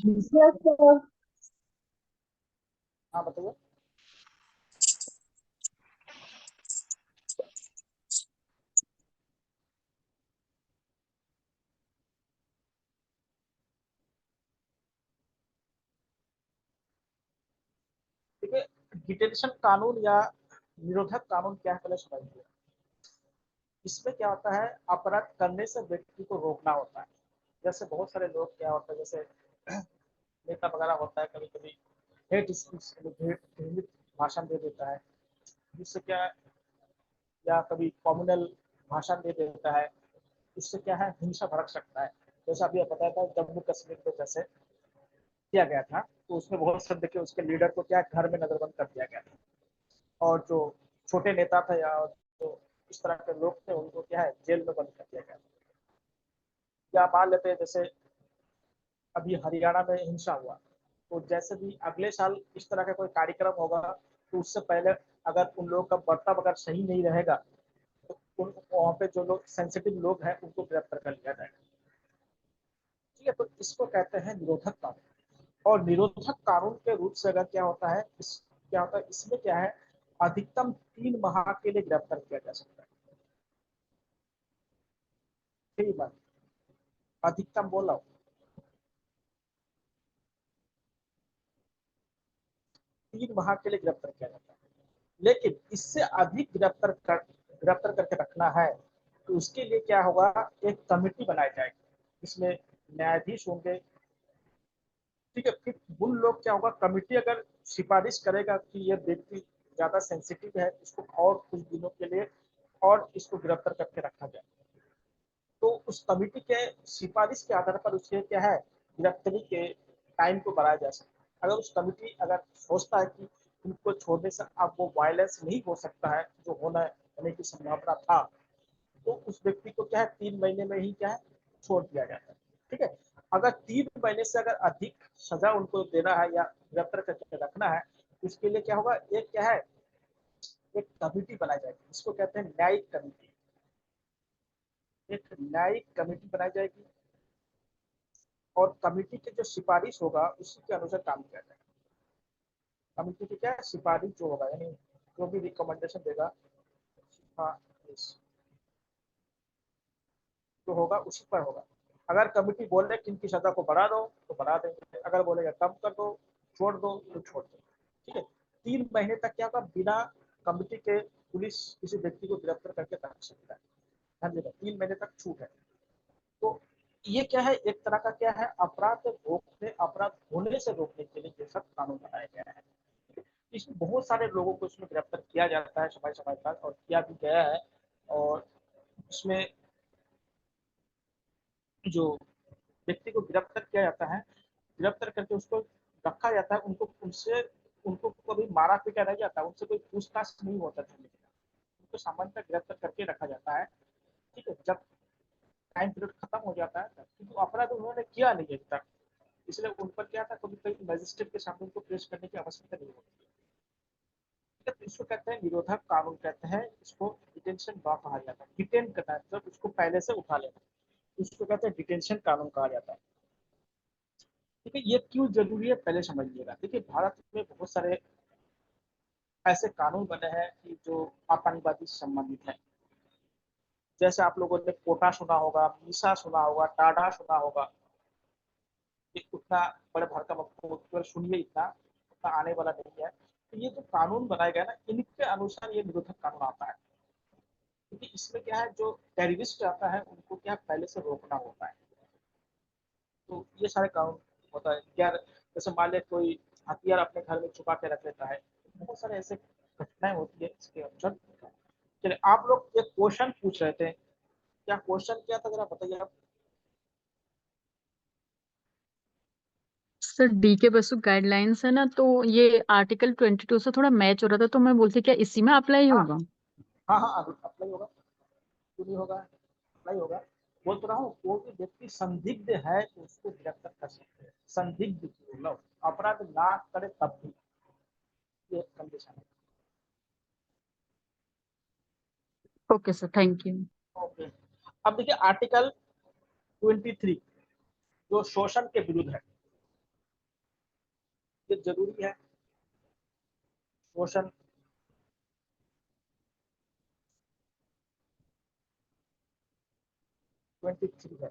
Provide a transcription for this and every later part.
Yes, sir. हाँ बताइए। देखिए, डिटेंशन कानून या निरोधक कानून क्या है पहले समझिए। इसमें क्या होता है, अपराध करने से व्यक्ति को रोकना होता है। जैसे बहुत सारे लोग क्या होता है, जैसे नेता वगैरह होता है, कभी कभी हेट स्पीच घृणित भाषण दे देता है, जिससे क्या, या कभी कॉम्युनल भाषण दे देता है, इससे क्या है, हिंसा भड़क सकता है। जैसा अभी बताया था जम्मू कश्मीर में जैसे किया गया था, तो उसमें बहुत सब देखिए उसके लीडर को क्या घर में नजरबंद कर दिया गया था, और जो छोटे नेता थे या जो इस तरह के लोग थे उनको क्या है जेल में बंद कर दिया गया। या मान लेते हैं जैसे अभी हरियाणा में हिंसा हुआ, तो जैसे भी अगले साल इस तरह का कोई कार्यक्रम होगा, तो उससे पहले अगर उन लोगों का बर्ताव अगर सही नहीं रहेगा, तो वहाँ पे जो लोग सेंसिटिव लोग हैं उनको गिरफ्तार कर लिया जाएगा। ठीक है, तो इसको कहते हैं निरोधक कानून। और निरोधक कानून के रूप से अगर क्या होता है, क्या होता है इसमें क्या है, अधिकतम 3 माह के लिए गिरफ्तार किया जा सकता है। ठीक बात, अधिकतम बोल रहा हूँ। 3 माह के लिए गिरफ्तार किया जाता है, लेकिन इससे अधिक गिरफ्तार करके रखना है, तो उसके लिए क्या होगा, एक कमेटी बनाई जाएगी, इसमें न्यायाधीश होंगे। ठीक है, फिर उन लोग क्या होगा, कमेटी अगर सिफारिश करेगा कि ये व्यक्ति ज्यादा सेंसिटिव है, इसको और कुछ दिनों के लिए और इसको गिरफ्तार करके रखा जाए, तो उस कमेटी के सिफारिश के आधार पर उसके क्या है, गिरफ्तारी के टाइम को बढ़ाया जा सकता है। अगर उस कमेटी अगर सोचता है कि उनको छोड़ने से अब वो वायलेंस नहीं हो सकता है जो होने की संभावना था, तो उस व्यक्ति को क्या है 3 महीने में ही क्या है छोड़ दिया जाता है। ठीक है, अगर 3 महीने से अगर अधिक सजा उनको देना है या गिरफ्तार करके रखना है, उसके लिए क्या होगा, एक क्या है, एक कमेटी बनाई जाएगी, इसको कहते हैं न्यायिक कमेटी। एक न्यायिक कमेटी बनाई जाएगी, और कमेटी के जो सिफारिश होगा उसी के अनुसार काम किया जाएगा। कमेटी की क्या सिफारिश जो होगा, यानी जो भी रिकमेंडेशन देगा, सिफारिश जो होगा उसी पर होगा। अगर कमेटी बोले कि इनकी सजा को बढ़ा दो तो बढ़ा देंगे, अगर बोलेगा कम कर दो, छोड़ दो तो छोड़ दो। ठीक है, 3 महीने तक क्या होगा, बिना कमेटी के पुलिस किसी व्यक्ति को गिरफ्तार करके रख सकता है। ध्यान देना, 3 महीने तक छूट है। तो ये क्या है, एक तरह का क्या है, अपराध होने से रोकने के लिए ये सब कानून बनाया गया है। इसमें बहुत सारे लोगों को इसमें गिरफ्तार किया जाता है समय समय पर, और किया भी गया है। और इसमें जो व्यक्ति को गिरफ्तार किया जाता है, गिरफ्तार करके उसको रखा जाता है, उनको कभी मारा पीटा नहीं जाता, उनसे कोई पूछताछ नहीं होता था, उनको सामान्यतः गिरफ्तार करके रखा जाता है। ठीक है, जब टाइम पीरियड खत्म हो जाता है, क्योंकि अपराध उन्होंने किया नहीं है तक, इसलिए उन पर क्या था, कभी कभी मजिस्ट्रेट के सामने उनको पेश करने की आवश्यकता नहीं होती है। तो इसको कहते हैं निरोधक कानून कहते हैं, इसको डिटेंशन लॉ कहा जाता है। डिटेन करना है मतलब उसको पहले से उठा लेना, इसको कहते हैं डिटेंशन कानून कहा जाता है। ठीक है, ये क्यों जरूरी है पहले समझिएगा। देखिए, भारत में बहुत सारे ऐसे कानून बने हैं कि जो आतंकवादी से संबंधित है। जैसे आप लोगों ने कोटा सुना होगा, मीसा सुना होगा, टाडा सुना होगा। उतना बड़े भरकम आपको सुनिए, इतना आने वाला नहीं है। तो ये जो कानून बनाए गए ना, इनके अनुसार ये निरोधक कानून आता है, क्योंकि इसमें क्या है, जो टेररिस्ट आता है उनको क्या पहले से रोकना होता है। तो ये सारे कानून होता है क्या, जैसे मान ले कोई हथियार अपने घर में छुपा के रख लेता है, बहुत सारे ऐसे घटनाएं होती है इसके अनुसार। चलिए, आप लोग एक क्वेश्चन पूछ रहे थे, क्या क्वेश्चन क्या था जरा बताइए आप। सर डी के बसु गाइडलाइंस है ना, तो ये आर्टिकल 22 से थोड़ा मैच हो रहा था, तो मैं बोलती क्या इसी में अप्लाई हाँ होगा? हाँ हाँ, अप्लाई होगा, क्यों नहीं होगा, अप्लाई होगा। बोल तो रहा हूँ, कोई भी व्यक्ति संदिग्ध है तो उसको गिरफ्तार कर सकते हैं, संदिग्ध मतलब अपराध ना करे तब भी, ये कंडीशन है। Okay sir, thank you. Okay, अब देखिए आर्टिकल 23 जो शोषण के विरुद्ध है। जरूरी है शोषण। ट्वेंटी थ्री है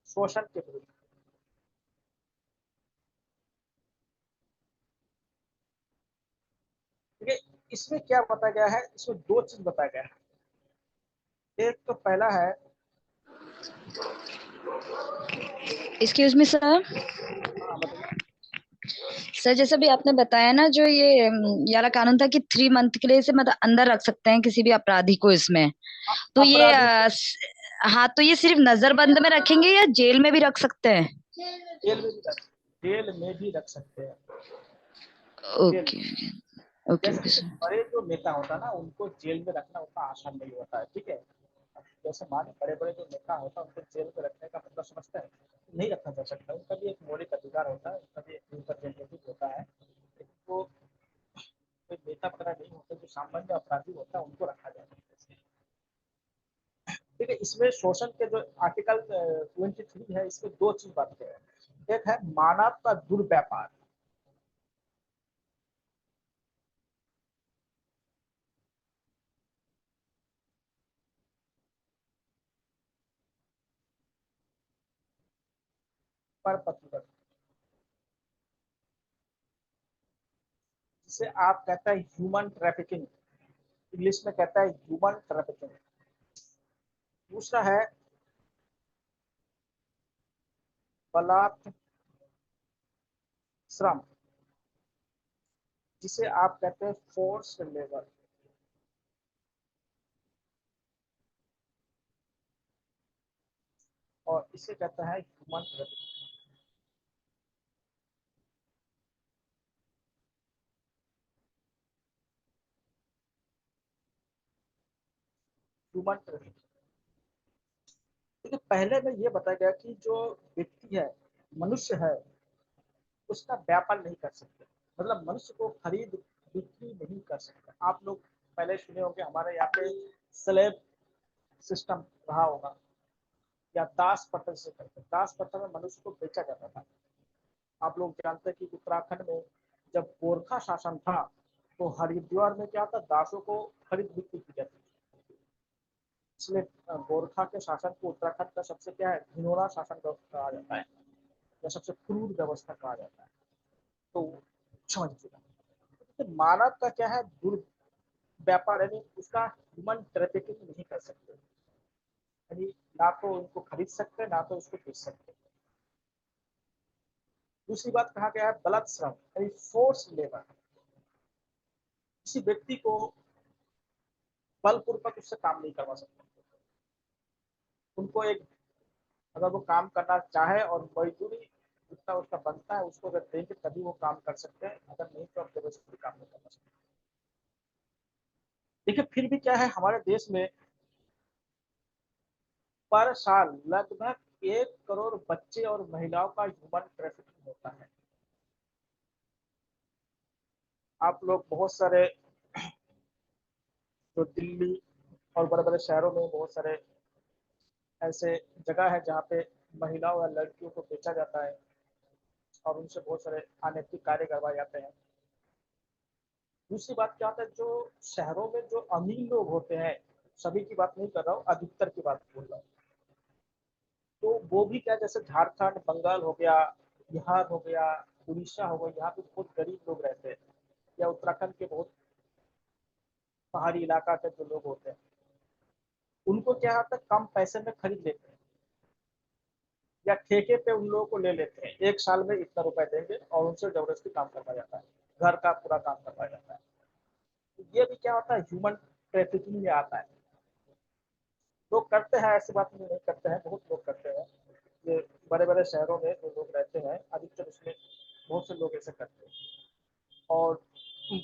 शोषण के विरुद्ध। ठीक है, इसमें क्या बताया गया है, इसमें दो चीज बताया गया है। एक तो पहला है, एक्सक्यूज मी सर। हाँ बताइए। सर जैसा भी आपने बताया ना, जो ये वाला कानून था कि 3 मंथ के लिए इसे मतलब अंदर रख सकते हैं किसी भी अपराधी को इसमें, तो ये अपराधी हाँ, तो ये सिर्फ नजरबंद में रखेंगे या जेल में भी रख सकते हैं? जेल में भी रख सकते हैं। जेल, ओके ओके जैसे ओके जैसे सर। बड़े जो नेता होता है ना, उनको जेल में रखना उतना आसान नहीं होता है। ठीक है, जैसे माने बड़े बड़े जो नेता होता है उनको जेल में रखने का मतलब समझते हैं, नहीं रखा जा सकता। उनका भी एक मौलिक अधिकार होता है, उनका भी एक रिप्रेजेंटेटिव होता है। लेकिन वो कोई नेता वगैरह नहीं होते, जो सामान्य अपराधी होता है उनको रखा जाता है। ठीक है, इसमें शोषण के जो आर्टिकल 23 है, इसमें दो चीज बात है। एक है मानव का दुर्व्यापार, पर पत्र, जिसे आप कहते हैं ह्यूमन ट्रैफिकिंग, इंग्लिश में कहता है ह्यूमन ट्रैफिकिंग। दूसरा है बलात् श्रम, जिसे आप कहते हैं फोर्स लेबर। और इसे कहता है ह्यूमन ट्रैफिकिंग। ह्यूमन ट्रैफिकिंग, देखिए पहले में ये बताया गया कि जो व्यक्ति है, मनुष्य है, उसका व्यापार नहीं कर सकते। मतलब मनुष्य को खरीद बिक्री नहीं कर सकते। आप लोग पहले सुने होंगे, हमारे यहाँ पे स्लेब सिस्टम रहा होगा, या दास पत्र से करते। दास पत्र में मनुष्य को बेचा जाता था। आप लोग जानते हैं कि उत्तराखंड में जब गोरखा शासन था, तो हरिद्वार में क्या था, दासों को खरीद बिक्री की जाती थी। इसलिए गोरखा के शासन को उत्तराखंड का सबसे क्या है, घिनौना शासन कहा जाता है, या सबसे क्रूर व्यवस्था कहा जाता है। तो समझ लीजिएगा, तो मानव का क्या है, दुर्व्यापार, यानी उसका ह्यूमन ट्रैफिकिंग नहीं कर सकते। यानी ना तो उनको खरीद सकते, ना तो उसको बेच सकते। दूसरी बात कहा गया है बलात् श्रम, यानी फोर्स लेबर। किसी व्यक्ति को बलपूर्वक उससे काम नहीं करवा सकते। उनको एक, अगर वो काम करना चाहे और मजदूरी जितना उसका बनता है उसको अगर देंगे तभी वो काम कर सकते हैं, अगर नहीं तो अब जबरदस्ती काम नहीं करवा सकते। देखिए फिर भी क्या है, हमारे देश में पर साल लगभग 1 करोड़ बच्चे और महिलाओं का ह्यूमन ट्रैफिकिंग होता है। आप लोग बहुत सारे, जो दिल्ली और बड़े बड़े शहरों में बहुत सारे ऐसे जगह है जहाँ पे महिलाओं या लड़कियों को बेचा जाता है और उनसे बहुत सारे अनैतिक कार्य करवाए जाते हैं। दूसरी बात क्या होता है, जो शहरों में जो अमीर लोग होते हैं, सभी की बात नहीं कर रहा हूँ, अधिकतर की बात बोल रहा हूँ, तो वो भी क्या, जैसे झारखंड, बंगाल हो गया, बिहार हो गया, उड़ीसा हो गया, यहाँ पे बहुत गरीब लोग रहते हैं, या उत्तराखंड के बहुत पहाड़ी इलाका के जो लोग होते हैं, उनको क्या होता है, कम पैसे में खरीद लेते हैं, या ठेके पे उन लोगों को ले लेते हैं, 1 साल में इतना रुपए देंगे और उनसे जबरदस्ती काम करवाया जाता है, घर का पूरा काम करवाया जाता है। तो ये भी क्या होता है, ह्यूमन ट्रैफिकिंग में आता है। लोग करते हैं, ऐसी बात नहीं करते हैं, बहुत लोग करते हैं। ये बड़े बड़े शहरों में जो लोग रहते हैं, अधिकतर उसमें बहुत से लोग ऐसे करते हैं। और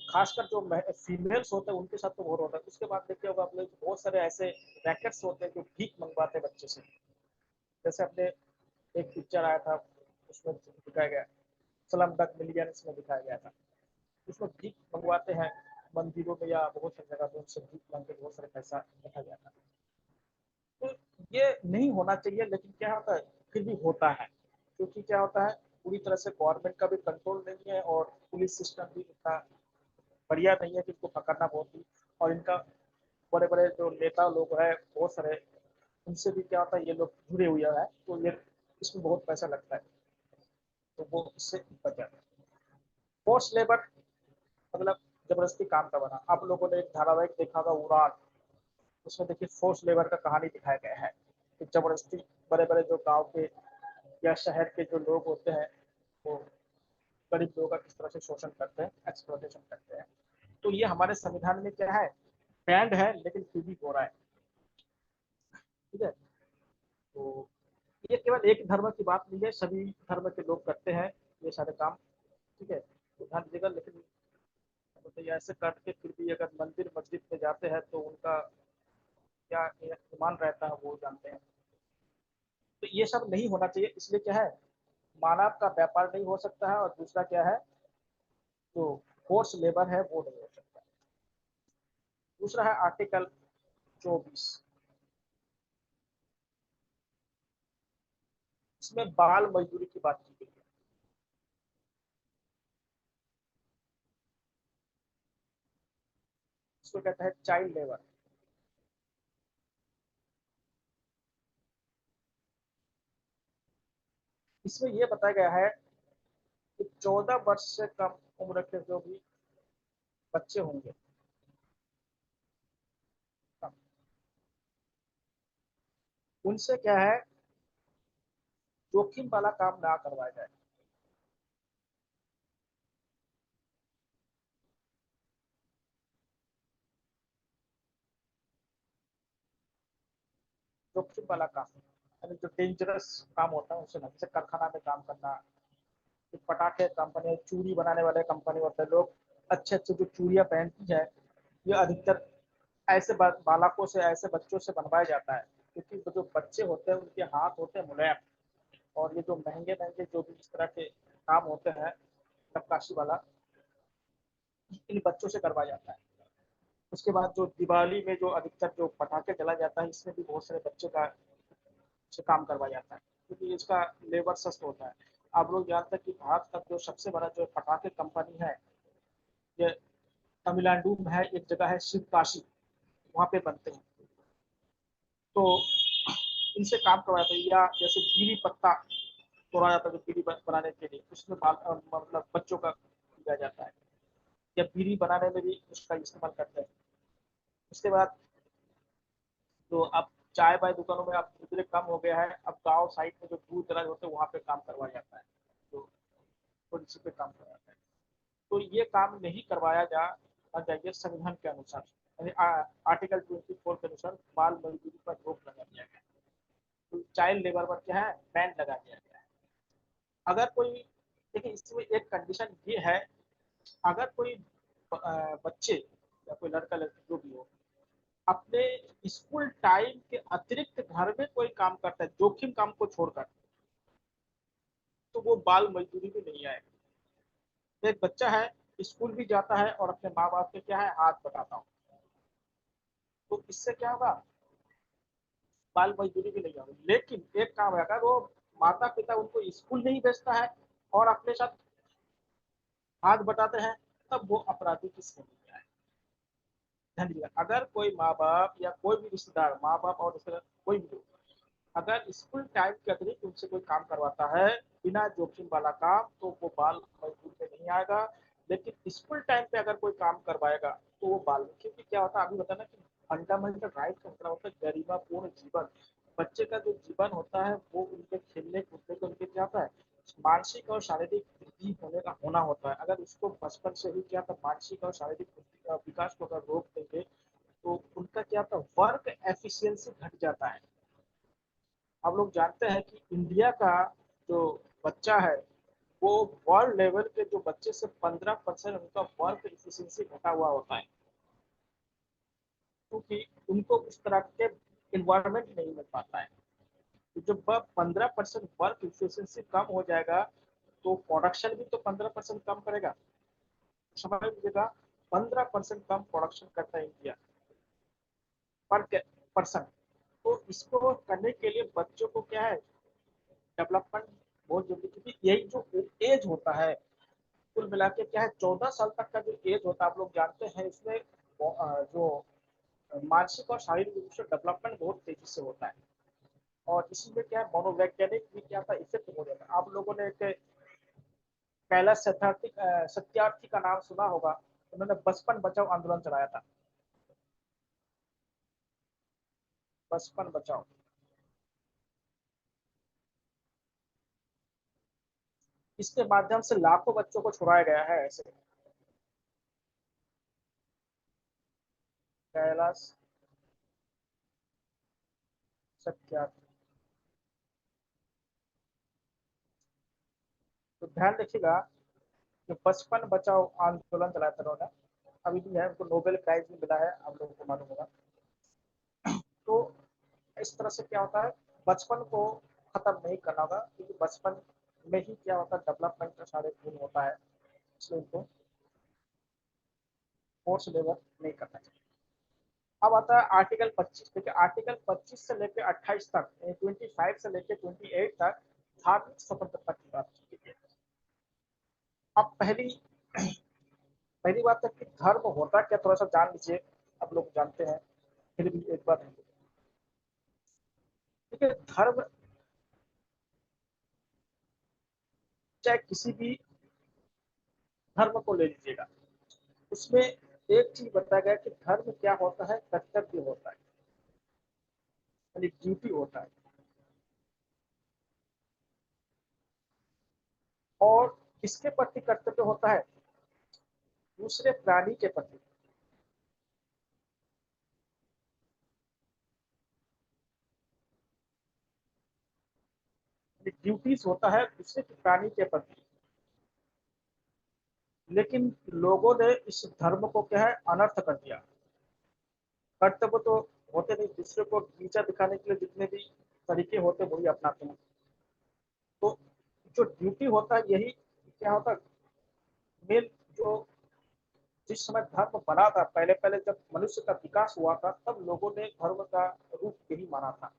खासकर जो फीमेल्स होते हैं उनके साथ तो बहुत होता है। उसके बाद देखिए होगा आप लोग, बहुत सारे ऐसे रैकेट्स होते हैं जो भीख मंगवाते हैं बच्चे से। जैसे अपने एक पिक्चर आया था, उसमें दिखाया गया, स्लमडॉग मिलियनेयर में दिखाया गया था। उसमें भीख मंगवाते हैं मंदिरों में या बहुत सारी जगह पे, उनसे भीख मांग के बहुत सारे पैसा रखा जाता है। तो ये नहीं होना चाहिए, लेकिन क्या होता है, फिर भी होता है। क्योंकि क्या होता है, पूरी तरह से गवर्नमेंट का भी कंट्रोल नहीं है और पुलिस सिस्टम भी इतना बढ़िया नहीं है कि इनको पकड़ना बहुत ही, और इनका बड़े बड़े जो नेता लोग हैं बहुत सारे, उनसे भी क्या होता है ये लोग जुड़े हुए हैं, तो ये इसमें बहुत पैसा लगता है, तो वो इससे बच जाता है। फोर्स लेबर मतलब जबरदस्ती काम करवाना। आप लोगों ने एक धारावाहिक देखा होगा उड़ान, उसमें देखिए फोर्स लेबर का कहानी दिखाया गया है कि जबरदस्ती बड़े बड़े जो गांव के या शहर के जो लोग होते हैं वो गरीब लोगों का किस तरह से शोषण करते हैं, एक्सप्लॉयटेशन करते हैं। तो ये हमारे संविधान में क्या है, बैंड है, लेकिन फिर भी हो रहा है। ठीक है, तो ये केवल एक धर्म की बात नहीं है, सभी धर्म के लोग करते हैं ये सारे काम। ठीक है, तो ध्यान दीजिएगा। लेकिन तो ये ऐसे करके फिर भी अगर मंदिर मस्जिद में जाते हैं तो उनका क्या ईमान रहता है वो जानते हैं। तो ये सब नहीं होना चाहिए, इसलिए क्या है, मानव का व्यापार नहीं हो सकता है, और दूसरा क्या है, जो फोर्स लेबर है वो नहीं हो सकता। दूसरा है आर्टिकल 24, इसमें बाल मजदूरी की बात की गई है। इसको कहते हैं चाइल्ड लेबर। इसमें यह बताया गया है कि 14 वर्ष से कम उम्र के जो भी बच्चे होंगे, उनसे क्या है, जोखिम वाला काम ना करवाया जाए। जोखिम वाला काम यानी जो डेंजरस काम होता है उसे ना, जैसे कारखाना में काम करना, पटाखे कंपनी, चूड़ी बनाने वाले कंपनी होते हैं, लोग अच्छे अच्छे जो चूड़ियां पहनती है, ये अधिकतर ऐसे बालकों से, ऐसे बच्चों से बनवाया जाता है, क्योंकि वो जो बच्चे होते हैं उनके हाथ होते हैं मुलायम, और ये जो महंगे महंगे जो भी इस तरह के काम होते हैं नक्काशी वाला, इन बच्चों से करवाया जाता है। उसके बाद जो दिवाली में जो अधिकतर जो पटाखे जला जाता है, इसमें भी बहुत सारे बच्चों का से काम करवाया जाता है, क्योंकि इसका लेबर सस्त होता है। आप लोग जानते हैं कि भारत का जो सबसे बड़ा जो पटाखे कंपनी है, ये तमिलनाडु में है, एक जगह है शिवकाशी, वहाँ पे बनते हैं। तो इनसे काम करवाया जाता है, या जैसे बीड़ी पत्ता तोड़ा जाता है जो बीड़ी बनाने के लिए, उसमें मतलब बच्चों का किया जाता है, या बीड़ी बनाने में भी उसका इस्तेमाल करते हैं। उसके बाद तो अब चाय वाय दुकानों में अब धीरे कम हो गया है, अब गांव साइड में जो दूर दराज होते हैं वहां पे काम करवाया जाता है, तो पुलिस पे काम करवाता है। तो ये काम नहीं करवाया जाइए संविधान के अनुसार, यानी आर्टिकल 24 के अनुसार बाल मजदूरी पर रोक लगा दिया गया। तो चाइल्ड लेबर पर क्या है, बैन लगा दिया गया है। अगर कोई, देखिए इसमें एक कंडीशन ये है, अगर कोई बच्चे या कोई लड़का लड़की जो भी हो, अपने स्कूल टाइम के अतिरिक्त घर में कोई काम करता है जोखिम काम को छोड़कर, तो वो बाल मजदूरी में नहीं आएगा। तो एक बच्चा है, स्कूल भी जाता है और अपने माँ बाप के क्या है हाथ बटाता हूँ, तो इससे क्या होगा, बाल मजदूरी भी नहीं होगी। लेकिन एक काम है, अगर वो माता पिता उनको स्कूल नहीं भेजता है और अपने साथ हाथ बटाते हैं, तब वो अपराधी की श्रेणी में आए। ध्यान दीजिएगा, अगर कोई माँ बाप या कोई भी रिश्तेदार, माँ बाप और रिश्तेदार कोई भी, अगर स्कूल टाइम के अतिरिक्त उनसे कोई काम करवाता है बिना जोखिम वाला काम, तो वो बाल मजदूर में नहीं आएगा। लेकिन स्कूल टाइम पे अगर कोई काम करवाएगा तो वो बाल, क्योंकि क्या होता है अभी बताना कि फंडामेंटल राइट का मतलब होता है गरिमापूर्ण जीवन। बच्चे का जो जीवन होता है वो उनके खेलने कूदने के उनके क्या होता है, मानसिक और शारीरिक वृद्धि होने का होना होता है। अगर उसको बचपन से ही क्या था, मानसिक और शारीरिक विकास को अगर रोक देंगे तो उनका क्या होता है, वर्क एफिशिएंसी घट जाता है। हम लोग जानते हैं कि इंडिया का जो बच्चा है वो वर्ल्ड लेवल के जो बच्चे से 15% उनका वर्क एफिशिएंसी घटा हुआ होता है, क्योंकि उनको उस तरह के इन्वायरमेंट नहीं मिल पाता है। तो जब 15% वर्क एफिशिएंसी कम हो जाएगा तो प्रोडक्शन भी तो 15% कम करेगा। समझ लीजिएगा, 15% कम प्रोडक्शन करता है इंडिया पर पर्सन। तो इसको करने के लिए बच्चों को क्या है, डेवलपमेंट बहुत जरूरी, क्योंकि यही जो एज होता है कुल मिला के क्या है, 14 साल तक का जो एज होता है आप लोग जानते हैं, इसमें जो मानसिक और शारीरिक रूप से डेवलपमेंट बहुत तेजी से होता है। और इसी में क्या है, मनोवैज्ञानिक भी क्या था, इफेक्ट हो जाता है। आप लोगों ने एक कैलाश सत्यार्थी सत्यार्थी का नाम सुना होगा, उन्होंने बचपन बचाओ आंदोलन चलाया था। बचपन बचाओ, इसके माध्यम से लाखों बच्चों को छुड़ाया गया है ऐसे। कैलाश सत्यार्थी, तो ध्यान रखिएगा कि बचपन बचाओ आंदोलन चलाया था उन्होंने, अभी भी है, उनको नोबेल प्राइज भी मिला है, आप लोगों को मालूम होगा। तो इस तरह से क्या होता है, बचपन को खत्म नहीं करना होगा, क्योंकि बचपन में ही क्या होता है, डेवलपमेंट का सारे गुण होता है, इसलिए उनको फोर्स लेवल नहीं करना चाहिए। अब आता है आर्टिकल 25। देखिए आर्टिकल 25 से लेकर 28 तक, 25 से लेकर 28 तक धार्मिक स्वतंत्रता की बात की गई है। अब पहली बात है कि धर्म होता क्या, थोड़ा सा जान लीजिए, आप लोग जानते हैं, फिर भी एक बार देखिए। धर्म चाहे किसी भी धर्म को ले लीजिएगा, उसमें एक चीज बताया गया कि धर्म क्या होता है, कर्तव्य होता है, यानी ड्यूटी होता है। और किसके प्रति कर्तव्य होता है, दूसरे प्राणी के प्रति। ड्यूटीज होता है दूसरे प्राणी के प्रति। लेकिन लोगों ने इस धर्म को क्या है, अनर्थ कर दिया। कर्तव्य तो होते नहीं, दूसरे को नीचा दिखाने के लिए जितने भी तरीके होते वही अपनाते हैं। तो जो ड्यूटी होता है यही क्या होता है, मेन जो जिस समय धर्म बना था, पहले पहले जब मनुष्य का विकास हुआ था, तब लोगों ने धर्म का रूप यही माना था।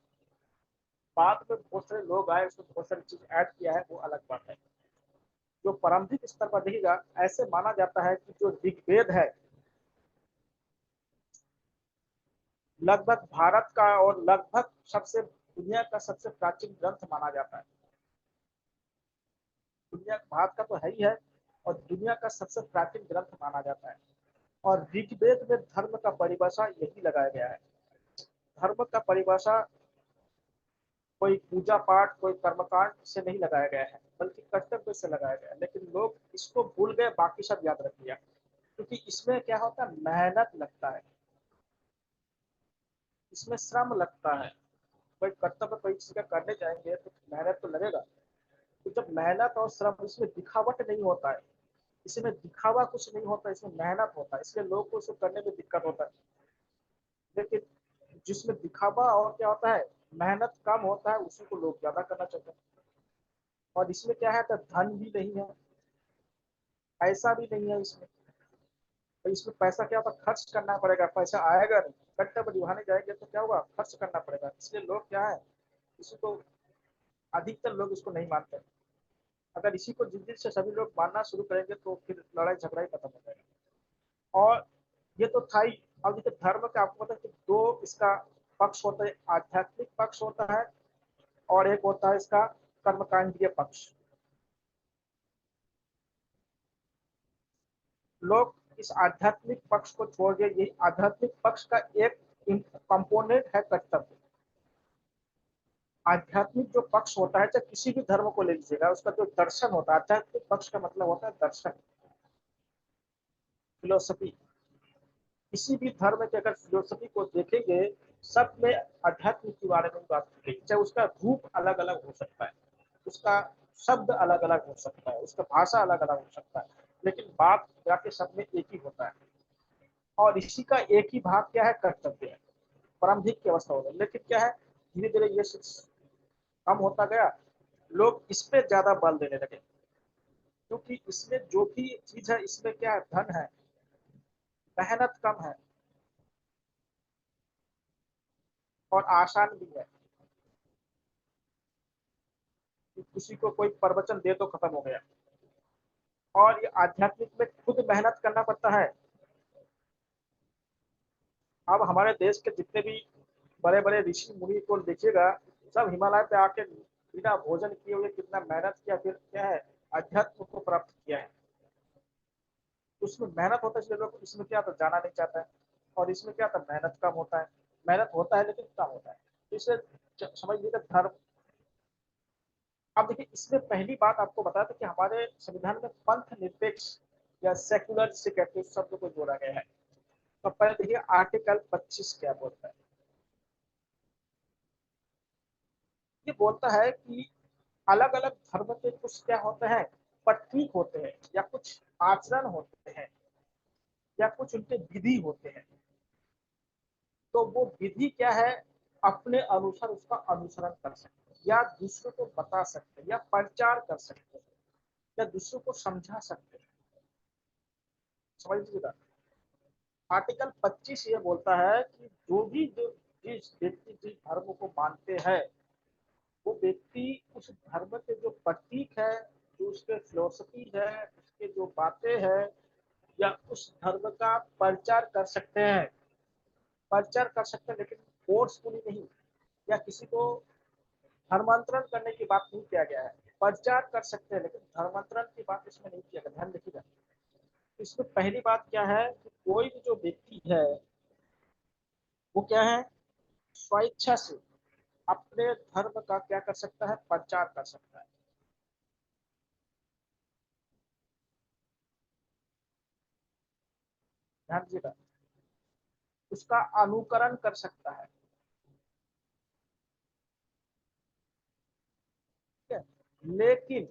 बाद में बहुत सारे लोग आए, उसमें बहुत सारी चीज ऐड किया है, वो अलग बात है। जो प्रारंभिक स्तर पर देखिएगा, ऐसे माना जाता है कि जो ऋग्वेद है लगभग भारत का और लगभग सबसे दुनिया का सबसे प्राचीन ग्रंथ माना जाता है। दुनिया भारत का तो है ही है, और दुनिया का सबसे प्राचीन ग्रंथ माना जाता है। और ऋग्वेद में धर्म का परिभाषा यही लगाया गया है। धर्म का परिभाषा कोई पूजा पाठ, कोई कर्मकांड से नहीं लगाया गया है, बल्कि कर्तव्य से लगाया गया है। लेकिन लोग इसको भूल गए, बाकी सब याद रख लिया, क्योंकि इसमें क्या होता है, मेहनत लगता है, इसमें श्रम लगता है। कोई कर्तव्य कोई चीज का करने जाएंगे तो मेहनत तो लगेगा। तो जब मेहनत और श्रम, इसमें दिखावट नहीं होता है, इसमें दिखावा कुछ नहीं होता, इसमें मेहनत होता है, इसलिए लोगों को इसे करने में दिक्कत होता है। लेकिन जिसमें दिखावा और क्या होता है, मेहनत कम होता है, उसी को लोग ज्यादा करना चाहते हैं। और इसमें क्या है, तो धन भी नहीं है, पैसा भी नहीं है इसमें। तो इसमें पैसा क्या होता है, खर्च करना पड़ेगा, पैसा आएगा नहीं। कर्तव्य निभाने जाएंगे तो क्या होगा, खर्च करना पड़ेगा। इसलिए लोग क्या है, इसी को अधिकतर लोग इसको नहीं मानते। अगर इसी को जिस दिन से सभी लोग मानना शुरू करेंगे तो फिर लड़ाई झगड़ा ही खत्म हो जाएगा। और ये तो था ही। अब देखिए धर्म का आपको पता है कि दो इसका पक्ष होता है, आध्यात्मिक पक्ष होता है, और एक होता है इसका कर्मकांडीय पक्ष। लोग इस आध्यात्मिक पक्ष को छोड़ के, यही आध्यात्मिक पक्ष का एक कंपोनेंट है कर्तव्य। आध्यात्मिक जो पक्ष होता है, चाहे किसी भी धर्म को ले लीजिएगा, उसका जो दर्शन होता है, आध्यात्मिक पक्ष का मतलब होता है दर्शन, फिलोसफी। किसी भी धर्म के अगर फिलोसफी को देखेंगे, सब में अध्यात्म के बारे में बात की गई। चाहे उसका रूप अलग अलग हो सकता है, उसका शब्द अलग अलग हो सकता है, उसका भाषा अलग अलग हो सकता है, लेकिन बात जाके सब में एक ही होता है। और इसी का एक ही भाग क्या है, कर्तव्य है, प्रारंभिक की अवस्था हो गई। लेकिन क्या है, धीरे धीरे ये कम होता गया, लोग इस पे ज्यादा बल देने लगे, क्योंकि इसमें जो भी चीज है, इसमें क्या है, धन है, मेहनत कम है, और आसान भी है। किसी को कोई प्रवचन दे तो खत्म हो गया। और ये आध्यात्मिक में खुद मेहनत करना पड़ता है। अब हमारे देश के जितने भी बड़े बड़े ऋषि मुनि को देखिएगा, सब हिमालय पे आके बिना भोजन किए हुए कितना मेहनत किया, फिर क्या है अध्यात्म को प्राप्त किया है। उसमें मेहनत होता है, इसलिए लोग इसमें क्या तो जाना नहीं चाहता है। और इसमें क्या था, मेहनत कम होता है, मेहनत होता है लेकिन कम होता है। इससे समझ लीजिए धर्म। अब देखिए, इसमें पहली बात आपको बता दें कि हमारे संविधान में पंथ निरपेक्ष या सेक्युलर से कहते हैं शब्द को जोड़ा गया है। तो पहले देखिए आर्टिकल 25 क्या बोलता है। ये बोलता है कि अलग अलग धर्म के कुछ क्या होते हैं, प्रतीक होते हैं, या कुछ आचरण होते हैं, या कुछ उनके विधि होते हैं। तो वो विधि क्या है, अपने अनुसार उसका अनुसरण कर सकते हैं, या दूसरों को बता सकते हैं, या प्रचार कर सकते हैं, या दूसरों को समझा सकते हैं। समझ लीजिएगा, आर्टिकल 25 ये बोलता है कि जो जिस व्यक्ति जिस धर्म को मानते हैं, वो व्यक्ति उस धर्म के जो प्रतीक है, जो उसके फिलोसफी है, उसके जो बातें हैं, या उस धर्म का प्रचार कर सकते हैं। प्रचार कर सकते हैं लेकिन फोर्सफुली नहीं, या किसी को धर्मांतरण करने की बात नहीं किया गया है। प्रचार कर सकते हैं लेकिन धर्मांतरण की बात इसमें नहीं किया गया, ध्यान रखिएगा। इसमें पहली बात क्या है कि कोई भी जो व्यक्ति है वो क्या है, स्वेच्छा से अपने धर्म का क्या कर सकता है, प्रचार कर सकता है। ध्यान दीजिएगा, उसका अनुकरण कर सकता है। ठीक है, लेकिन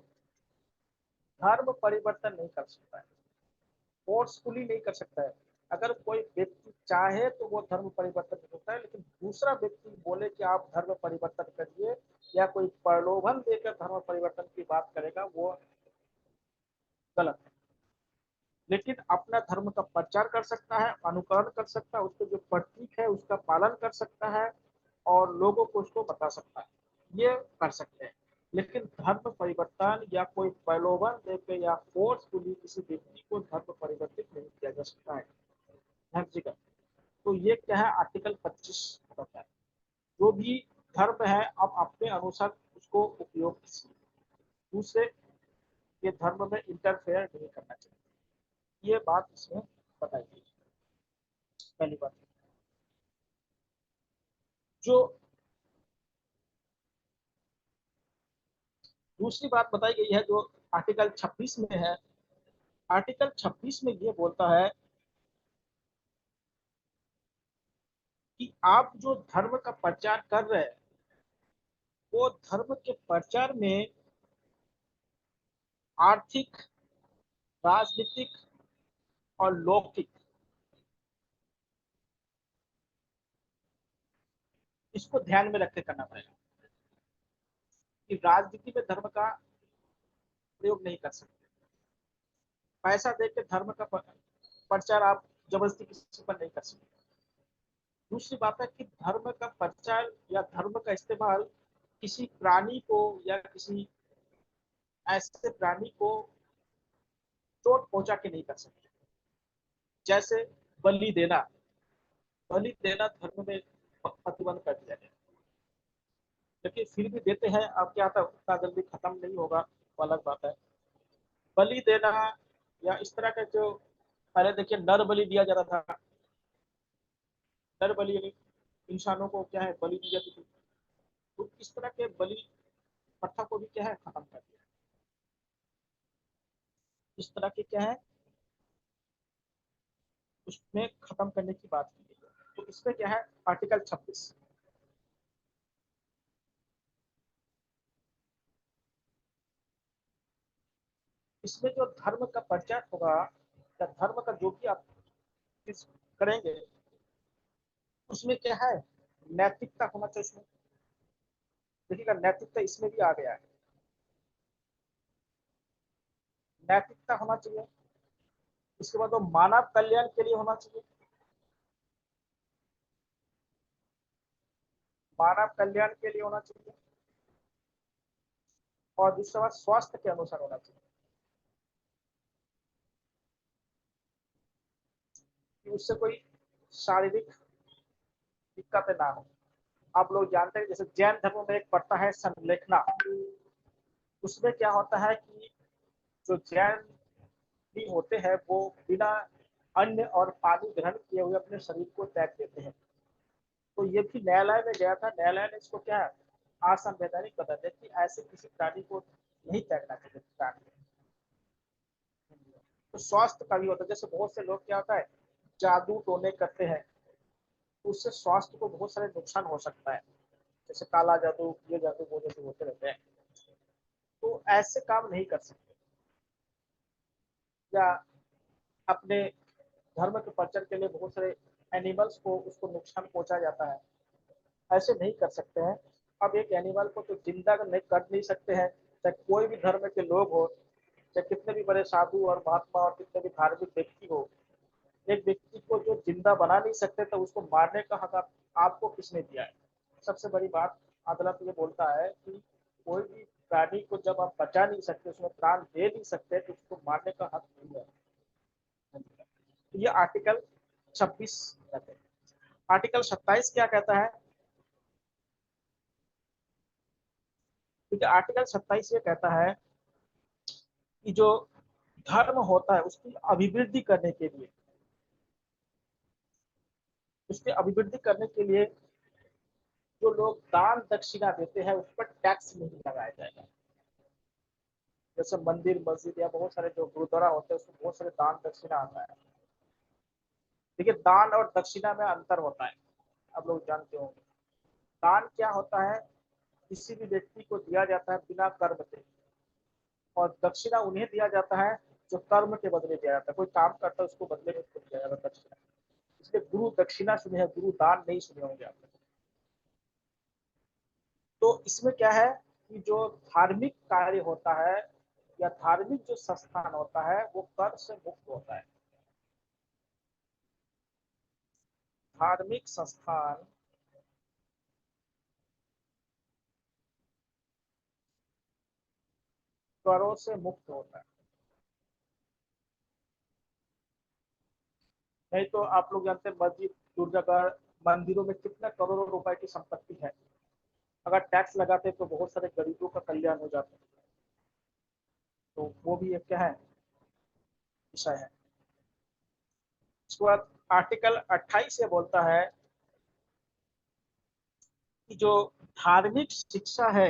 धर्म परिवर्तन नहीं कर सकता है, फोर्सफुली नहीं कर सकता है। अगर कोई व्यक्ति चाहे तो वो धर्म परिवर्तन कर सकता है, लेकिन दूसरा व्यक्ति बोले कि आप धर्म परिवर्तन करिए, या कोई प्रलोभन देकर धर्म परिवर्तन की बात करेगा, वो गलत है। लेकिन अपना धर्म का प्रचार कर सकता है, अनुकरण कर सकता है, उसके जो प्रतीक है उसका पालन कर सकता है, और लोगों को उसको बता सकता है, ये कर सकते हैं। लेकिन धर्म परिवर्तन या कोई प्रलोभन देकर या फोर्सफुली किसी व्यक्ति को धर्म परिवर्तित नहीं किया जा सकता है। ध्यान दीजिएगा। तो ये क्या है, आर्टिकल 25 बताता है। जो भी धर्म है आप अपने अनुसार उसको उपयोग कीजिए, दूसरे के धर्म में इंटरफेयर नहीं करना चाहिए। ये बात इसमें बताई गई। पहली बात। जो दूसरी बात बताई गई है जो आर्टिकल 26 में है, आर्टिकल 26 में ये बोलता है कि आप जो धर्म का प्रचार कर रहे हैं, वो धर्म के प्रचार में आर्थिक, राजनीतिक और लौकिक, इसको ध्यान में रख के करना पड़ेगा। कि राजनीति में धर्म का प्रयोग नहीं कर सकते। पैसा देकर धर्म का प्रचार आप जबरदस्ती किसी पर नहीं कर सकते। दूसरी बात है कि धर्म का प्रचार या धर्म का इस्तेमाल किसी प्राणी को या किसी ऐसे प्राणी को चोट पहुंचा के नहीं कर सकते। जैसे बलि देना, बलि देना धर्म में प्रतिबंध कर दिया गया, लेकिन फिर भी देते हैं। अब क्या था, उतना जल्दी खत्म नहीं होगा, वो अलग बात है। बलि देना या इस तरह का जो पहले देखिए नर बलि दिया जा रहा था, नर बलि यानी इंसानों को क्या है बलि दी जाती थी। तो इस तरह के बलि प्रथा को भी क्या है खत्म कर दिया। इस तरह के क्या है उसमें खत्म करने की बात की गई है। तो इसमें क्या है आर्टिकल 26, इसमें जो धर्म का प्रचार होगा या धर्म का जो भी आप करेंगे, उसमें क्या है नैतिकता होना चाहिए। उसमें देखिएगा नैतिकता इसमें भी आ गया है, नैतिकता होना चाहिए। इसके बाद वो मानव कल्याण के लिए होना चाहिए, मानव कल्याण के लिए होना चाहिए। और दूसरा बात स्वास्थ्य के अनुसार होना चाहिए कि उससे कोई शारीरिक दिक्कतें ना हो। आप लोग जानते हैं जैसे जैन धर्म में एक पढ़ता है संलेखना, उसमें क्या होता है कि जो जैन भी होते हैं वो बिना अन्न और पानी ग्रहण किए हुए अपने शरीर को त्याग देते हैं। तो ये भी न्यायालय में गया था, न्यायालय ने इसको क्या असंवैधानिक बता दिया कि ऐसे किसी प्राणी को नहीं त्यागना चाहिए प्राणी। तो स्वास्थ्य का भी होता है, जैसे बहुत से लोग क्या होता है जादू टोने करते हैं, तो उससे स्वास्थ्य को बहुत सारे नुकसान हो सकता है, जैसे काला जादू, ये जादू वो जादू होते रहते हैं। तो ऐसे काम नहीं कर सकते। या अपने धर्म के प्रचार के लिए बहुत सारे एनिमल्स को उसको नुकसान पहुंचा जाता है, ऐसे नहीं कर सकते हैं। अब एक एनिमल को तो जिंदा नहीं कर नहीं सकते हैं, चाहे कोई भी धर्म के लोग हो, चाहे कितने भी बड़े साधु और महात्मा और कितने भी धार्मिक व्यक्ति हो, एक व्यक्ति को जो जिंदा बना नहीं सकते तो उसको मारने का हक आपको किसने दिया है? सबसे बड़ी बात, अदालत ये बोलता है कि कोई भी प्राणी को जब आप बचा नहीं सकते, उसमें प्राण दे नहीं सकते, तो उसको मारने का हक नहीं है। तो ये आर्टिकल 26 कहते हैं। आर्टिकल 27 क्या कहता है? क्योंकि आर्टिकल 27 ये कहता है कि जो धर्म होता है उसकी अभिवृद्धि करने के लिए, उसकी अभिवृद्धि करने के लिए जो लोग दान दक्षिणा देते हैं उस पर टैक्स नहीं लगाया जाएगा। जैसे मंदिर मस्जिद या बहुत सारे जो गुरुद्वारा होते हैं उसमें बहुत सारे दान दक्षिणा आता है। देखिए दान और दक्षिणा में अंतर होता है, आप लोग जानते होंगे। दान क्या होता है? किसी भी व्यक्ति को दिया जाता है बिना कर्म के, और दक्षिणा उन्हें दिया जाता है जो कर्म के बदले दिया जाता है, कोई काम करता है उसको बदले में उसको दिया जाता है दक्षिणा। इसलिए गुरु दक्षिणा सुने हैं, गुरु दान नहीं सुने होंगे आपने। तो इसमें क्या है कि जो धार्मिक कार्य होता है या धार्मिक जो संस्थान होता है वो कर से मुक्त होता है। धार्मिक संस्थान करों से मुक्त होता है। नहीं तो आप लोग जानते हैं मस्जिद दुर्गागढ़ मंदिरों में कितना करोड़ों रुपए की संपत्ति है, अगर टैक्स लगाते तो बहुत सारे गरीबों का कल्याण हो जाता। तो वो भी एक क्या है विषय है। उसके बाद आर्टिकल 28 ये बोलता है कि जो धार्मिक शिक्षा है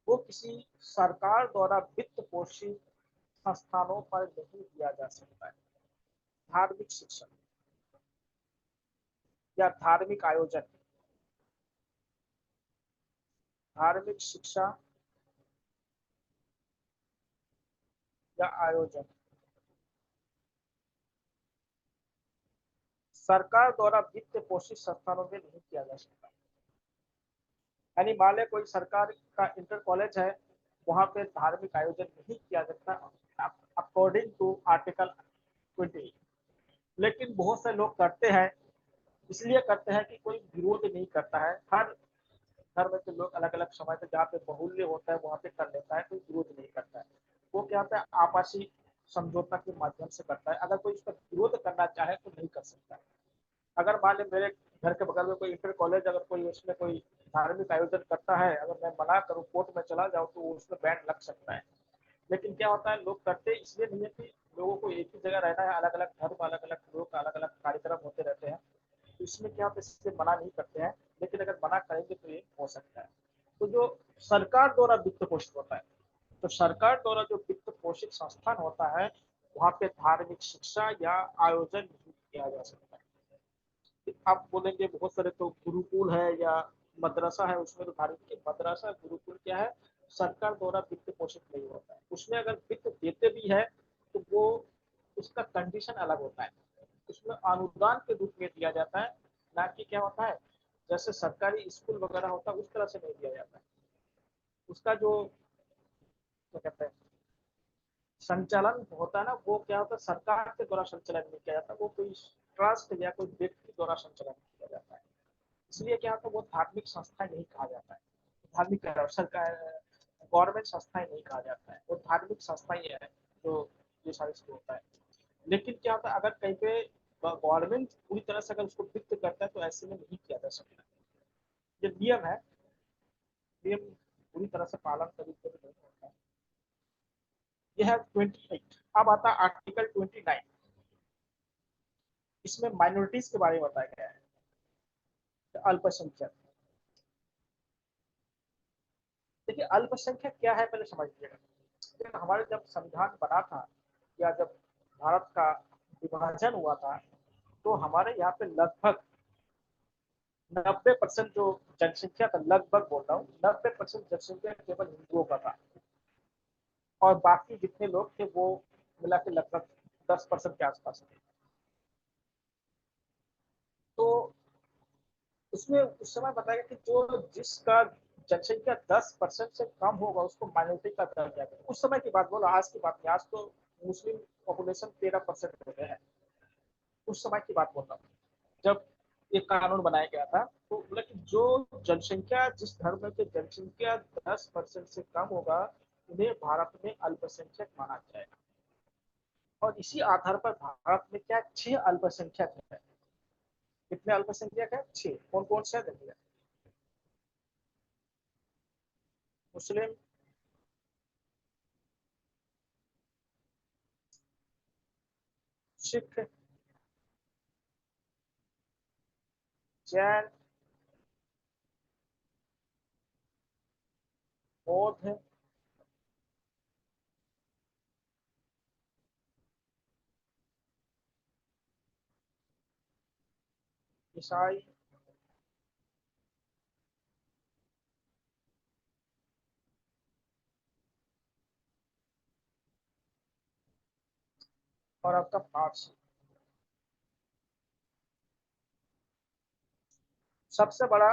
वो किसी सरकार द्वारा वित्त पोषित संस्थानों पर नहीं दिया जा सकता है। धार्मिक शिक्षा या धार्मिक आयोजन, धार्मिक शिक्षा या आयोजन सरकार द्वारा वित्त पोषित संस्थानों में नहीं किया जा सकता। यानी मान लें कोई सरकार का इंटर कॉलेज है, वहां पे धार्मिक आयोजन नहीं किया जाता अकॉर्डिंग टू आर्टिकल 20। लेकिन बहुत से लोग करते हैं, इसलिए करते हैं कि कोई विरोध नहीं करता है। हर धर्म के लोग अलग अलग समय पे जहाँ पे बहुल्य होता है वहां पे कर लेता है, कोई विरोध नहीं करता है। वो क्या होता है आपसी समझौता के माध्यम से करता है। अगर कोई उसका विरोध करना चाहे तो नहीं कर सकता है। अगर मान लें मेरे घर के बगल में कोई इंटर कॉलेज, अगर कोई उसमें कोई धार्मिक आयोजन करता है, अगर मैं मना करूँ कोर्ट में चला जाऊँ तो उसमें बैन लग सकता है। लेकिन क्या होता है लोग करते इसलिए नहीं है कि लोगों को एक ही जगह रहना है, अलग अलग धर्म अलग अलग लोग अलग अलग कार्यक्रम होते रहते हैं, तो इसमें क्या होता है इससे मना नहीं करते हैं। लेकिन अगर मना करेंगे तो ये हो सकता है। तो जो सरकार द्वारा वित्त पोषित होता है, तो सरकार द्वारा जो वित्त पोषित संस्थान होता है वहां पे धार्मिक शिक्षा या आयोजन नहीं किया जा सकता है। आप बोलेंगे बहुत सारे तो गुरुकुल है या मदरसा है, उसमें तो धार्मिक मदरसा गुरुकुल क्या है सरकार द्वारा वित्त पोषित नहीं होता है। उसमें अगर वित्त देते भी है तो वो उसका कंडीशन अलग होता है, उसमें अनुदान के रूप में दिया जाता है, ना कि क्या होता है जैसे सरकारी स्कूल वगैरह होता है उस तरह से नहीं दिया जाता है। उसका जो क्या कहते हैं संचालन होता है ना, वो क्या होता है सरकार के द्वारा संचालन नहीं किया जाता, वो कोई ट्रस्ट या कोई व्यक्ति द्वारा संचालन किया जाता है। इसलिए क्या होता है वो धार्मिक संस्था नहीं कहा जाता है। धार्मिक सरकार गवर्नमेंट संस्थाएं नहीं कहा जाता है, वो धार्मिक संस्थाएं है जो ये सारी चीजें होता है। लेकिन क्या होता है, अगर कहीं पे गवर्नमेंट पूरी तरह से अगर उसको वित्त करता है तो ऐसे में नहीं किया जा सकता। ये नियम है, नियम पूरी तरह से पालन कभी कभी नहीं होता है। ये है 28। अब आता है आर्टिकल 29। इसमें माइनॉरिटीज के बारे में बताया गया है, अल्पसंख्यक। देखिए अल्पसंख्यक क्या है पहले समझ लीजिएगा। हमारे जब संविधान बना था या जब भारत का विभाजन हुआ था, तो हमारे यहाँ पे लगभग 90% जो जनसंख्या था, लगभग बोल रहा हूँ 90% जनसंख्या केवल हिंदुओं का था, और बाकी जितने लोग थे वो मिला के लगभग 10% के आसपास थे। तो उसमें उस समय बताया कि जो जिसका जनसंख्या 10% से कम होगा उसको माइनॉरिटी का दर्जा जाएगा। उस समय की बात बोला, आज की बात नहीं। आज तो मुस्लिम पॉपुलेशन 13% हो गया है। उस समय की बात बोल रहा हूँ जब ये कानून बनाया गया था। तो बोला कि जो जनसंख्या, जिस धर्म की जनसंख्या 10% से कम होगा उन्हें भारत में अल्पसंख्यक माना जाएगा। और इसी आधार पर भारत में क्या 6 अल्पसंख्यक है। कितने अल्पसंख्यक है? 6। कौन कौन से देखिए, मुस्लिम, सिख, जैन, बौद्ध, ईसाई, और आपका पारसी। सबसे बड़ा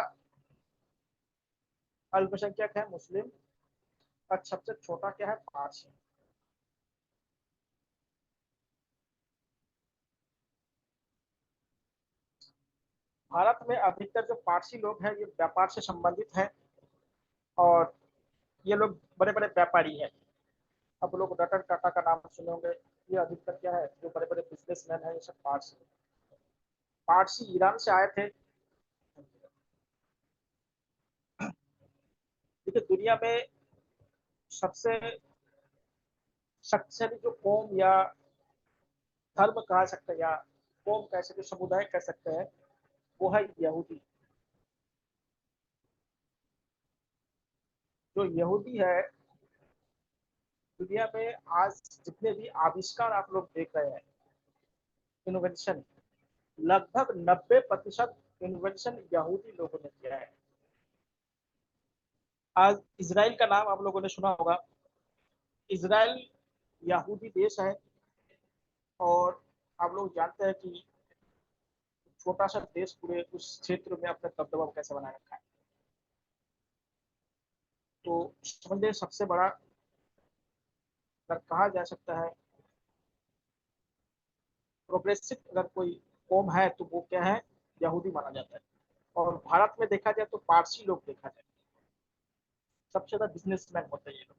अल्पसंख्यक है मुस्लिम, और सबसे छोटा क्या है? पारसी। भारत में अधिकतर जो पारसी लोग हैं ये व्यापार से संबंधित है, और ये लोग बड़े बड़े व्यापारी हैं। अब लोग रतन टाटा का नाम सुने होंगे। ये अधिकतर क्या है, जो बड़े बड़े बिजनेसमैन हैं ये सब पारसी। पारसी ईरान से आए थे। देखिए दुनिया में सबसे शक्तिशाली जो कौम या धर्म कहा सकते हैं, या कौम कह सकते, समुदाय कह सकते हैं, वो है यहूदी। जो यहूदी है, दुनिया में आज जितने भी आविष्कार आप लोग देख रहे हैं, इनोवेशन, लगभग 90% इन्वेंशन यहूदी लोगों ने किया है। आज इसराइल का नाम आप लोगों ने सुना होगा। इसराइल यहूदी देश है, और आप लोग जानते हैं कि छोटा सा देश पूरे उस क्षेत्र में अपने दबदबा कैसे बनाए रखा है। तो समझिए सबसे बड़ा अगर कहा जा सकता है प्रोग्रेसिव अगर कोई कौम है तो वो क्या है? यहूदी माना जाता है। और भारत में देखा जाए तो पारसी लोग देखा जाए सबसे ज्यादा बिजनेसमैन होते हैं ये लोग।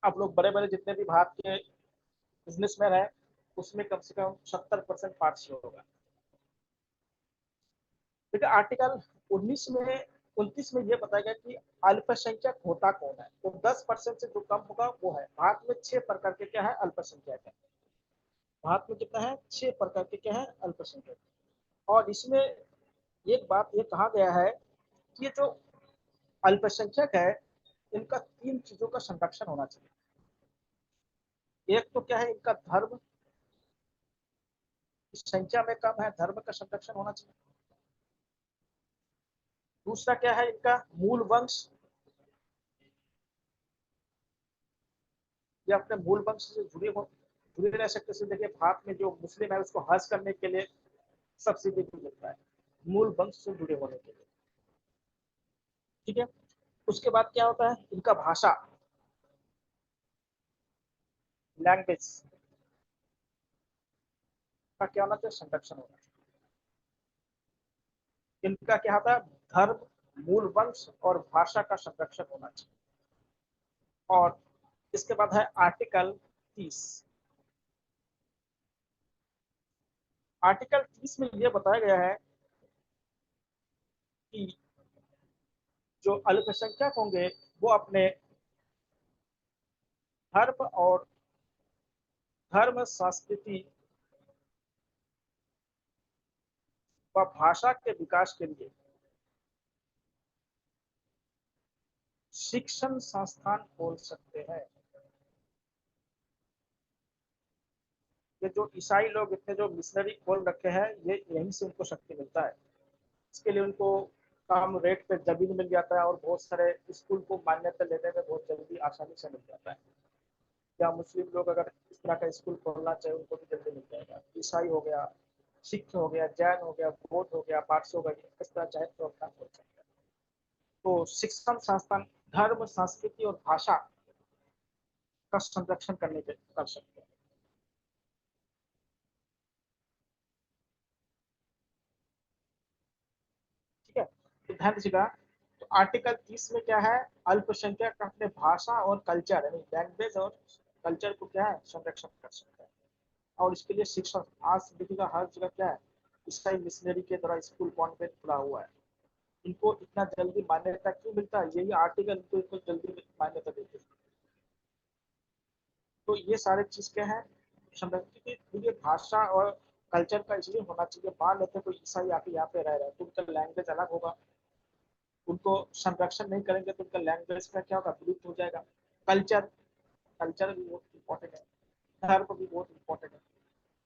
आप लोग बड़े बड़े जितने भी भारत के बिजनेसमैन है, उसमें कम से कम 70% पारसी होगा। देखिए आर्टिकल 19 में 29 में यह बताया गया कि अल्पसंख्यक होता कौन है। तो 10% से जो कम होगा वो है। भारत में 6 प्रकार के क्या है? अल्पसंख्यक है। भारत में कितना है? 6 प्रकार के क्या है? अल्पसंख्यक। और इसमें एक बात ये कहा गया है कि ये जो अल्पसंख्यक है इनका 3 चीजों का संरक्षण होना चाहिए। एक तो क्या है? इनका धर्म, इस संख्या में कम है, धर्म का संरक्षण होना चाहिए। दूसरा क्या है? इनका मूल वंश, ये अपने मूल वंश से जुड़े रह सकते हैं। देखिए भारत में जो मुस्लिम है उसको हज करने के लिए सब्सिडी भी मिलता है, मूल वंश से जुड़े होने के लिए। ठीक है। उसके बाद क्या होता है? इनका भाषा, लैंग्वेज का क्या होना चाहिए? संरक्षण होना चाहिए। इनका क्या होता है? धर्म मूल वंश और भाषा का संरक्षण होना चाहिए। और इसके बाद है आर्टिकल 30। आर्टिकल 30 में यह बताया गया है कि जो अल्पसंख्यक होंगे वो अपने धर्म और धर्म, संस्कृति व भाषा के विकास के लिए शिक्षण संस्थान खोल सकते हैं। ये जो ईसाई लोग इतने जो मिशनरी खोल रखे हैं, ये यहीं से उनको शक्ति मिलता है। इसके लिए उनको कम रेट पे जमीन मिल जाता है और बहुत सारे स्कूल को मान्यता लेने में बहुत जल्दी आसानी से मिल जाता है। या मुस्लिम लोग अगर इस तरह का स्कूल खोलना चाहे उनको भी जल्दी मिल जाएगा। ईसाई हो गया, सिख हो गया, जैन हो गया, बौद्ध हो गया, पारसी हो गया, इस तरह चाहे तो अपना खोल सकते हैं। तो शिक्षण संस्थान धर्म, संस्कृति और भाषा का संरक्षण करने के कर सकते हैं। ठीक है, तो ध्यान दीजिएगा। तो आर्टिकल 30 में क्या है, अल्पसंख्यक अपने भाषा और कल्चर यानी लैंग्वेज और कल्चर को क्या है संरक्षण कर सकते हैं। और इसके लिए शिक्षण आज देखिएगा हर जगह क्या है, ईसाई मिशनरी के द्वारा स्कूल कॉन्वेंट खुला हुआ है। इनको इतना जल्दी मान्यता क्यों मिलता है, यही आर्टिकल इनको जल्दी मान्यता देते हैं। तो ये सारे चीज क्या है संरक्षण के लिए भाषा और कल्चर का इसलिए होना चाहिए। मान लेते कोई ईसाई आके यहाँ पे रह रहा है तो उनका लैंग्वेज अलग होगा, उनको संरक्षण नहीं करेंगे तो उनका लैंग्वेज का क्या होगा, विलुप्त हो जाएगा। कल्चर, कल्चर भी बहुत इंपॉर्टेंट है, धर्म भी बहुत इंपॉर्टेंट है।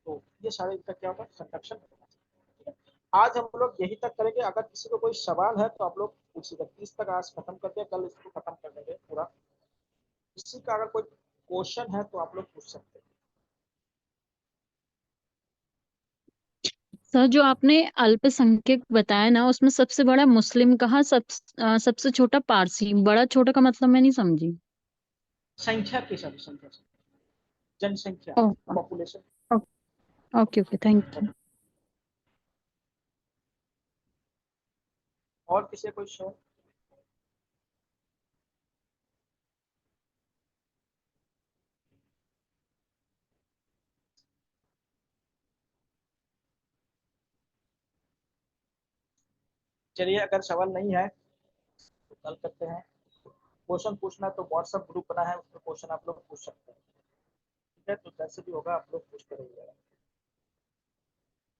तो ये सारे इनका क्या होगा संरक्षण होना चाहिए। आज हम लोग यही तक करेंगे। अगर किसी को कोई सवाल है तो आप लोग पूछिएगा। 30 तक आज खत्म करते हैं, कल इसको खत्म कर देंगे पूरा। किसी का अगर कोई क्वेश्चन है तो आप लोग पूछ सकते हैं। सर जो आपने अल्पसंख्यक बताया ना, उसमें सबसे बड़ा मुस्लिम कहा, सबसे छोटा पारसी, बड़ा छोटा का मतलब मैं नहीं समझी। संख्या के हिसाब से, संख्या से, जनसंख्या, oh, population. Okay okay, thank you. और किसी कोई शो? चलिए, अगर सवाल नहीं है तो कल करते हैं। क्वेश्चन पूछना तो व्हाट्सएप ग्रुप बना है, उसमें क्वेश्चन आप लोग पूछ सकते हैं। ठीक है, तो जैसे भी होगा आप लोग पूछते रहिएगा।